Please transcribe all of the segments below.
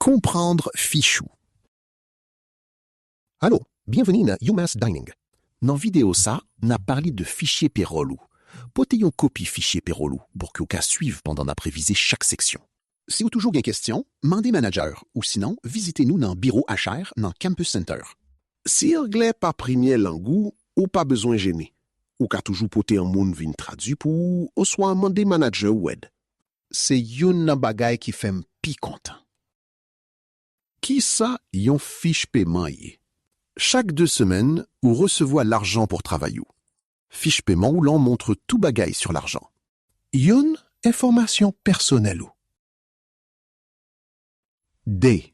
Comprendre fichou. Allô, bienvenue dans UMass Dining. Dans vidéo ça, n'a parlé de fichier Perolou. Potez une copie fichier Perolou pour que vous cas suivre pendant la préviser chaque section. Si vous toujours une question, mandez manager ou sinon, visitez-nous dans le bureau HR dans Campus Center. Si anglais pas premier langue ou pas besoin gêner, ou qu'a toujours poté un monde vin traduit pour ou soit mandé manager ou aide. C'est yon nan bagay qui fait m'pi content. Qui ça yon fiche paiement yé? Chaque 2 semaines, ou recevoir l'argent pour travailler. Fiche paiement où l'on montre tout bagay sur l'argent. Yon information personnelle ou. D.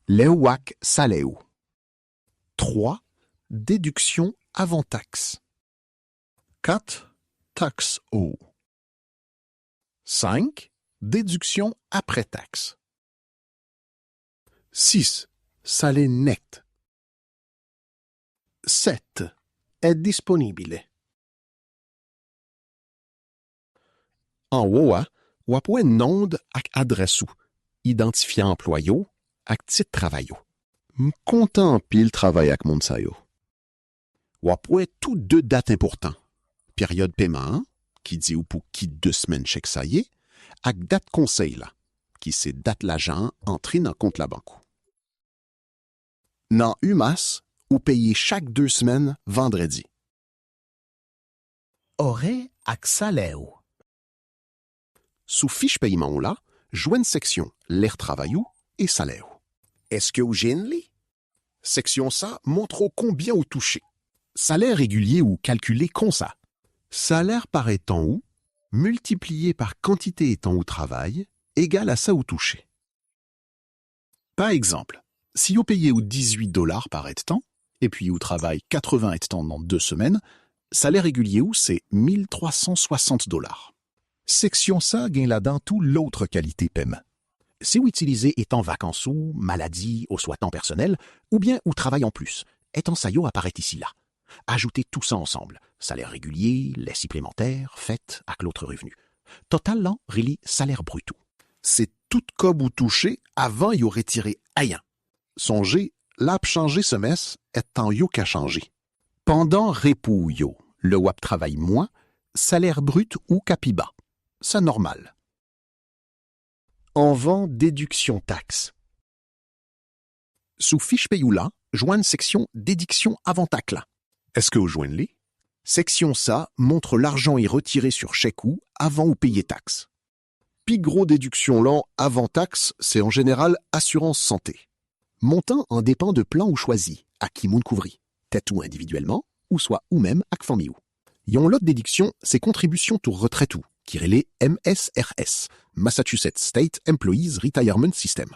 Léouak saléou. 3. Déduction avant taxe. 4. Taxe O. 5. Déduction après taxe. 6. Salaire net. 7. Est disponible. En haut, ou après nom ak adresse ou, identifiant employé ak titre travail. M'content pile travail ak mon sa yo. Ou après tout 2 dates importantes. Période paiement, qui dit ou pour qui 2 semaines chèque ça y est, ak date conseil là, qui c'est date l'agent entré dans compte la banque. Dans UMass, ou payer chaque 2 semaines vendredi. Horaire ak salaire. Sous fiche paiement là, joigne section l'air travaillou et salaire. Est-ce que vous gênez? Section ça montre combien vous touchez. Salaire régulier ou calculé comme ça. Salaire par étant où, multiplié par quantité étant où travail, égale à ça où touché. Par exemple, si vous payez ou $18 par temps, et puis vous travaillez 80 temps dans 2 semaines, salaire régulier où c'est $1,360. Section ça gagne là-dedans tout l'autre qualité paiement. Si vous utilisez étant vacances ou maladie ou soit temps personnel, ou bien ou travail en plus, étant ça yo apparaît ici là. Ajoutez tout ça ensemble. Salaire régulier, les supplémentaires, fête avec l'autre revenu. Total là, relie salaire brut. C'est tout cob ou touché avant y aurait tiré rien. Songez, l'app changé semestre est en yo qu'a changé. Pendant repou yo, le wap travaille moins, salaire brut ou capiba. C'est normal. En vend déduction taxe. Sous fiche payou là, joigne section déduction avant taxe là. Est-ce que vous joignez-les? Section ça montre l'argent est retiré sur chèque ou avant ou payer taxe. Puis gros déduction là avant taxe, c'est en général assurance santé. Montant en dépend de plan ou choisi, à qui moun couvri, tête ou individuellement, ou soit ou même à famille ou. Yon l'autre déduction, c'est contribution pour retraite ou, qui relait MSRS, Massachusetts State Employees Retirement System.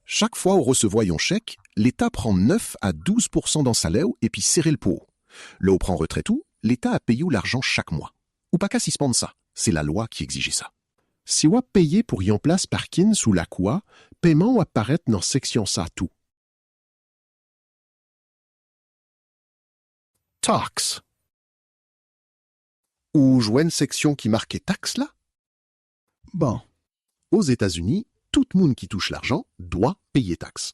Chaque fois où recevez yon chèque, l'État prend 9 à 12% dans salaire et puis serrer le pot. Là où prend retraite ou, l'État a payé l'argent chaque mois. Ou pas qu'à s'y spendre ça, c'est la loi qui exigeait ça. Si vous payez pour yon place parking sous la quoi, paiement ou apparaît dans section ça tout. Tax. Ou joigne section qui marquait taxe là? Bon. Aux États-Unis, tout le monde qui touche l'argent doit payer taxe.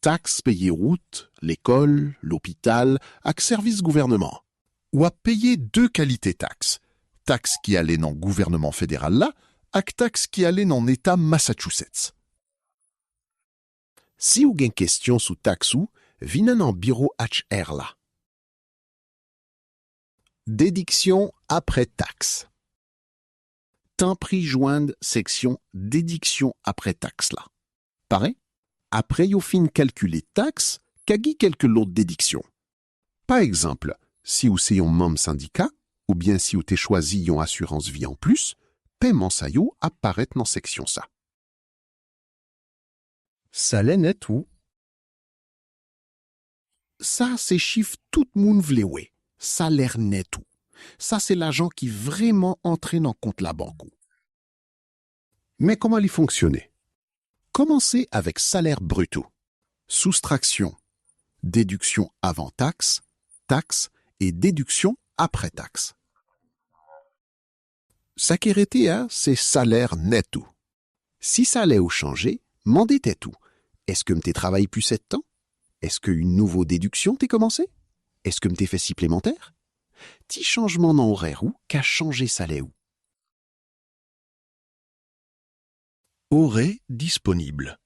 Taxes payées route, l'école, l'hôpital, avec service gouvernement. Ou à payer 2 qualités taxes. Taxes qui allaient dans le gouvernement fédéral là, avec taxes qui allaient dans l'État Massachusetts. Si vous avez une question sous taxe ou, venez dans le bureau HR là. Déduction après taxe. Temps pris joindre section déduction après taxe là. Pareil? Après yo fin calculer taxe, kagi quelques autres déductions. Par exemple, si vous c'est un membre syndicat, ou bien si vous t'es choisi yon assurance vie en plus, paiement sa yo apparaît dans section ça. Salaire net ou? Ça, c'est chiffre tout le monde vle ouais. Salaire net ou. Ça, c'est l'argent qui vraiment entré dans compte la banque. Mais comment il fonctionnait? Commencez avec salaire brut. Soustraction, déduction avant taxe, taxe et déduction après taxe. Ça qui était, c'est salaire net. Si ça allait au changer, mandez tout Est-ce que m'te travaille plus 7 temps? Est-ce qu'une nouvelle déduction t'est commencé? Est-ce que m'te fait supplémentaire? Ti changement dans horaire ou qu'a changé salaire ou? Horaire disponible.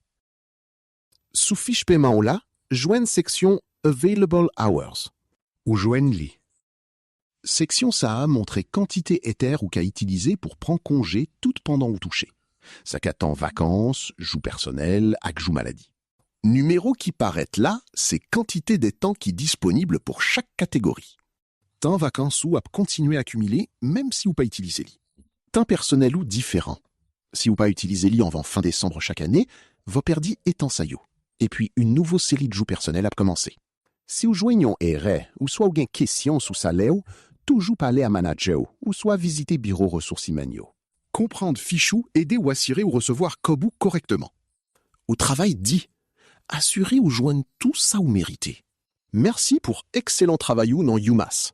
Sous fiche paiement ou là, joigne section Available Hours Ou joigne-li. Section ça a montré quantité éther ou qu'a utilisé pour prendre congé tout pendant ou touché. Ça qu'attend vacances, joue personnel, ak joue maladie. Numéro qui paraît là, c'est quantité des temps qui disponible pour chaque catégorie. Temps vacances ou à continuer à accumuler même si vous pas utilisé li. Temps personnel ou différent. Si vous pas utilisé li avant fin décembre chaque année, vos perdis est en saillot. Et puis une nouvelle série de jours personnels a commencé. Si vous joignons erreur ou soit vous gain question sous salaire, toujours parler à manager ou soit visiter bureau ressources humaines. Comprendre fichou, aider ou assurer ou recevoir Kobu correctement. Au travail dit, assurer ou joindre tout ça ou mériter. Merci pour excellent travail ou dans UMass.